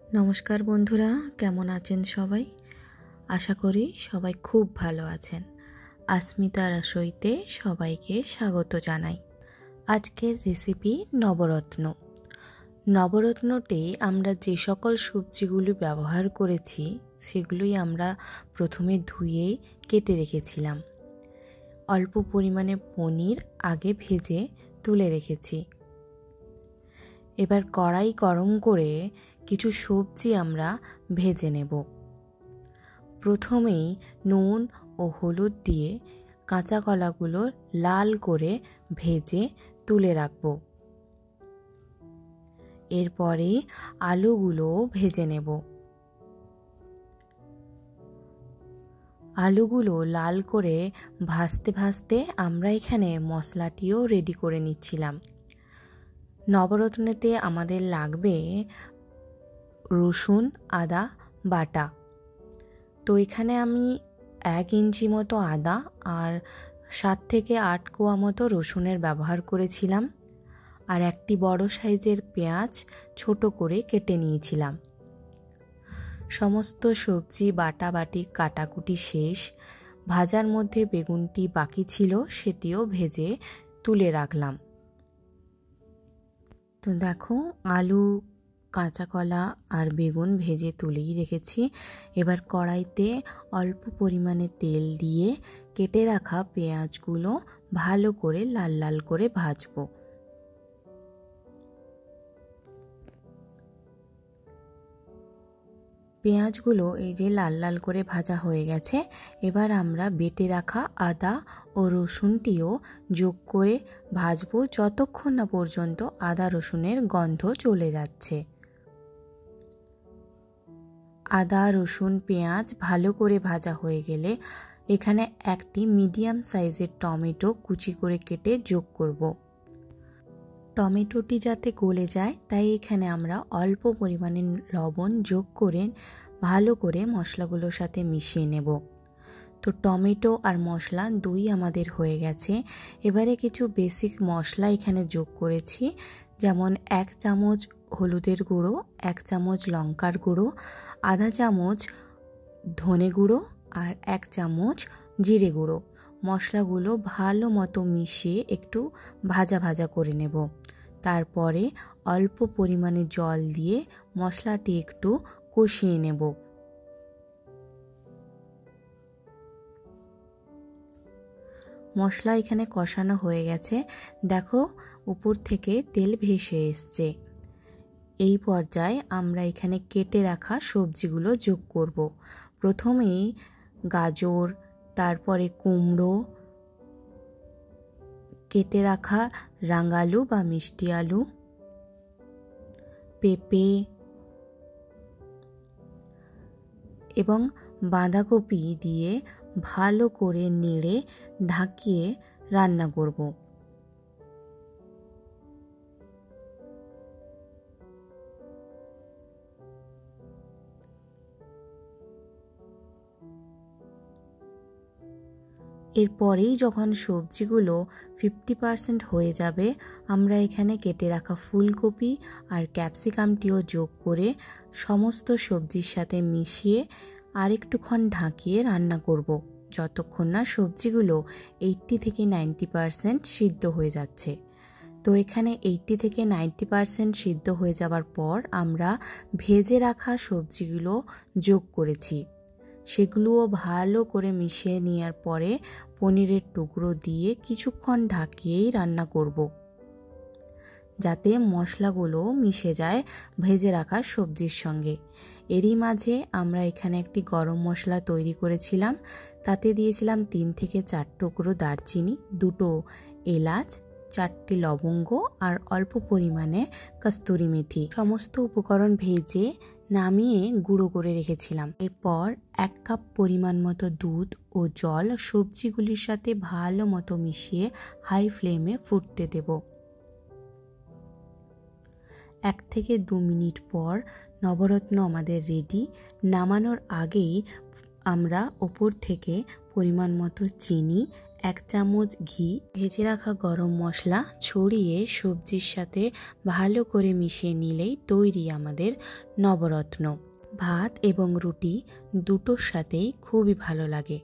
নমস্কার বন্ধুরা, কেমন আছেন সবাই? আশা করি সবাই খুব ভালো আছেন। আসমিতা রাসইতে সবাইকে স্বাগত জানাই। আজকের রেসিপি নবরত্ন। নবরত্নতে আমরা যে সকল সবজিগুলি ব্যবহার করেছি সেগুলোই আমরা প্রথমে ধুয়ে কেটে রেখেছিলাম। অল্প পরিমাণে পনির আগে ভেজে তুলে রেখেছি। এবার কড়াই গরম করে কিছু সবজি আমরা ভেজে নেব। প্রথমেই নুন ও হলুদ দিয়ে কাঁচা কলাগুলো লাল করে ভেজে তুলে রাখব। এরপরে আলুগুলো ভেজে নেব। আলুগুলো লাল করে ভাজতে ভাজতে আমরা এখানে মশলাটিও রেডি করে নিচ্ছিলাম। নবরত্নেতে আমাদের লাগবে রসুন আদা বাটা। তো এখানে আমি 1 ইঞ্চি মতো আদা আর 7 থেকে 8 কোয়া মতো রসুনের ব্যবহার করেছিলাম, আর একটি বড় সাইজের পেঁয়াজ ছোট করে কেটে নিয়েছিলাম। সমস্ত সবজি বাটাবাটি কাটাকুটি শেষ। ভাজার মধ্যে বেগুনটি বাকি ছিল, সেটিও ভেজে তুলে রাখলাম। তো দেখো, আলু, কাঁচা কলা আর বেগুন ভেজে তুলেই রেখেছি। এবার কড়াইতে অল্প পরিমাণে তেল দিয়ে কেটে রাখা পেঁয়াজগুলো ভালো করে লাল লাল করে ভাজবো। পেঁয়াজগুলো এই যে লাল লাল করে ভাজা হয়ে গেছে। এবার আমরা বেটে রাখা আদা ও রসুনটিও যোগ করে ভাজবো যতক্ষণ না পর্যন্ত আদা রসুনের গন্ধ চলে যাচ্ছে। আদা রসুন পেঁয়াজ ভালো করে ভাজা হয়ে গেলে এখানে একটি মিডিয়াম সাইজের টমেটো কুচি করে কেটে যোগ করব। টমেটোটি যাতে গলে যায় তাই এখানে আমরা অল্প পরিমাণে লবণ যোগ করে ভালো করে মশলাগুলোর সাথে মিশিয়ে নেব। তো টমেটো আর মশলা দুই আমাদের হয়ে গেছে। এবারে কিছু বেসিক মশলা এখানে যোগ করেছি, যেমন 1 চামচ হলুদের গুঁড়ো, 1 চামচ লঙ্কার গুঁড়ো, আধা চামচ ধনে গুঁড়ো আর 1 চামচ জিরে গুঁড়ো। মশলাগুলো ভালো মতো মিশিয়ে একটু ভাজা ভাজা করে নেব। তারপরে অল্প পরিমাণে জল দিয়ে মশলাটি একটু কষিয়ে নেব। মশলা এখানে কষানো হয়ে গেছে। দেখো, উপর থেকে তেল ভেসে এসছে। এই পর্যায়ে আমরা এখানে কেটে রাখা সবজিগুলো যোগ করব। প্রথমেই গাজর, তারপরে কুমড়ো, কেটে রাখা রাঙালু বা মিষ্টি আলু, পেঁপে এবং বাঁধাকপি দিয়ে ভালো করে নেড়ে ঢাকিয়ে রান্না করব। এরপরেই যখন সবজিগুলো 50% হয়ে যাবে, আমরা এখানে কেটে রাখা ফুলকপি আর ক্যাপসিকামটিও যোগ করে সমস্ত সবজির সাথে মিশিয়ে আরেকটুক্ষণ ঢাকিয়ে রান্না করব, যতক্ষণ না সবজিগুলো 80 থেকে 90% সিদ্ধ হয়ে যাচ্ছে। তো এখানে 80 থেকে 90% সিদ্ধ হয়ে যাবার পর আমরা ভেজে রাখা সবজিগুলো যোগ করেছি। সেগুলোও ভালো করে মিশিয়ে নেওয়ার পরে পনিরের টুকরো দিয়ে কিছুক্ষণ ঢাকিয়েই রান্না করব, যাতে মশলাগুলো মিশে যায় ভেজে রাখা সবজির সঙ্গে। এরই মাঝে আমরা এখানে একটি গরম মশলা তৈরি করেছিলাম। তাতে দিয়েছিলাম 3 থেকে 4 টুকরো দারচিনি, 2টো এলাচ, 4টি লবঙ্গ আর অল্প পরিমাণে কস্তুরি মেথি। সমস্ত উপকরণ ভেজে নামিয়ে গুঁড়ো করে রেখেছিলাম। এরপর 1 কাপ পরিমাণ মতো দুধ ও জল সবজিগুলির সাথে ভালো মতো মিশিয়ে হাই ফ্লেমে ফুটতে দেব। 1 থেকে 2 মিনিট পর নবরত্ন আমাদের রেডি। নামানোর আগেই আমরা ওপর থেকে পরিমাণ মতো চিনি 1 চামচ ঘি, ভেজে রাখা গরম মশলা ছড়িয়ে সবজির সাথে ভালো করে মিশিয়ে নিলেই তৈরি আমাদের নবরত্ন। ভাত এবং রুটি দুটোর সাথেই খুবই ভালো লাগে।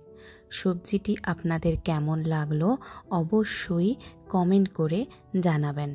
সবজিটি আপনাদের কেমন লাগলো অবশ্যই কমেন্ট করে জানাবেন।